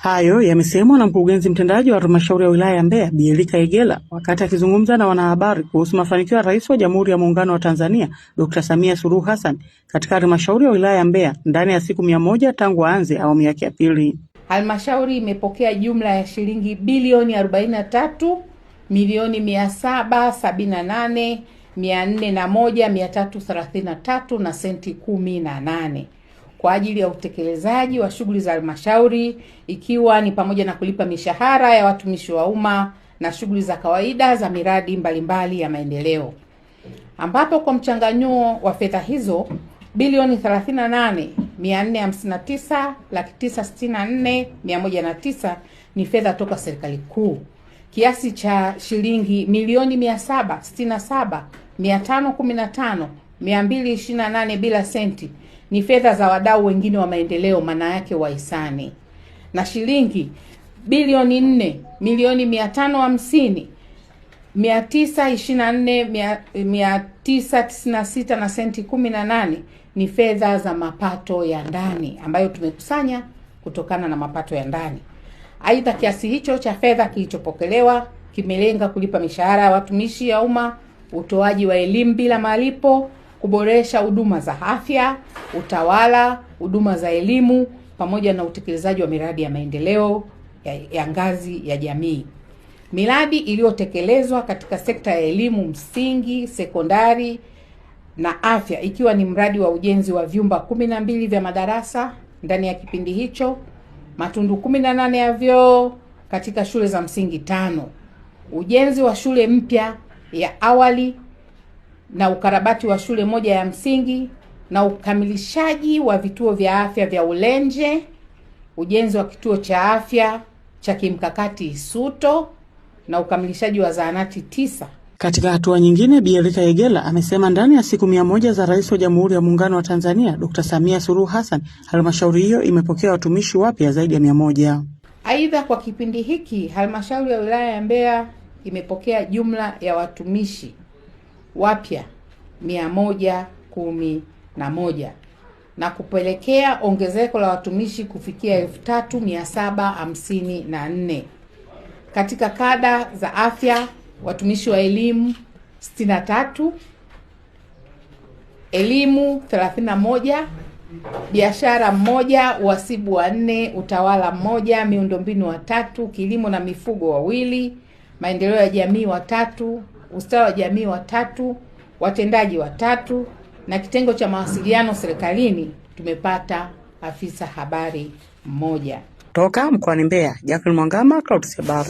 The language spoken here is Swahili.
Hayo yamesemwa na mkurugenzi mtendaji wa halmashauri ya wilaya ya Mbeya Bi Erika Egela wakati akizungumza na wanahabari kuhusu mafanikio ya Rais wa Jamhuri ya Muungano wa Tanzania Dr. Samia Suluhu Hassan katika halmashauri ya wilaya ya Mbeya ndani ya siku 100 tangu aanze awamu yake ya pili. Halmashauri imepokea jumla ya shilingi bilioni 43 milioni 778,401,333 na senti 18 kwa ajili ya utekelezaji wa shughuli za halmashauri, ikiwa ni pamoja na kulipa mishahara ya watumishi wa umma na shughuli za kawaida za miradi mbalimbali ya maendeleo, ambapo kwa mchanganyuo wa fedha hizo bilioni 38,459,964,109 ni fedha toka serikali kuu. Kiasi cha shilingi milioni 767,515,228 bila senti ni fedha za wadau wengine wa maendeleo, maana yake wahisani, na shilingi bilioni 4,550,924,996 na senti 18 ni fedha za mapato ya ndani ambayo tumekusanya kutokana na mapato ya ndani. Aidha, kiasi hicho cha fedha kilichopokelewa kimelenga kulipa mishahara ya watumishi ya umma, utoaji wa elimu bila malipo, kuboresha huduma za afya, utawala, huduma za elimu pamoja na utekelezaji wa miradi ya maendeleo ya ngazi ya jamii. Miradi iliyotekelezwa katika sekta ya elimu msingi, sekondari na afya, ikiwa ni mradi wa ujenzi wa vyumba 12 vya madarasa ndani ya kipindi hicho, matundu 18 ya vyoo katika shule za msingi 5, ujenzi wa shule mpya ya awali na ukarabati wa shule moja ya msingi, na ukamilishaji wa vituo vya afya vya Ulenje, ujenzi wa kituo cha afya cha kimkakati Isuto na ukamilishaji wa zahanati 9. Katika hatua nyingine, Bi Erika Egela amesema ndani ya siku 100 za Rais wa Jamhuri ya Muungano wa Tanzania Dr. Samia Suluhu Hassan, halmashauri hiyo imepokea watumishi wapya zaidi ya 100. Aidha, kwa kipindi hiki halmashauri ya wilaya ya Mbeya imepokea jumla ya watumishi wapya 111 na kupelekea ongezeko la watumishi kufikia 3,754. Katika kada za afya, watumishi wa elimu 63, elimu 31, biashara 1, uhasibu 4, utawala 1, miundombinu 3, kilimo na mifugo 2, maendeleo ya jamii 3, ustawi wa jamii 3, watendaji 3, na kitengo cha mawasiliano serikalini tumepata afisa habari 1. Toka mkoani Mbeya, Jacqueline Mwangama, Clouds Habari.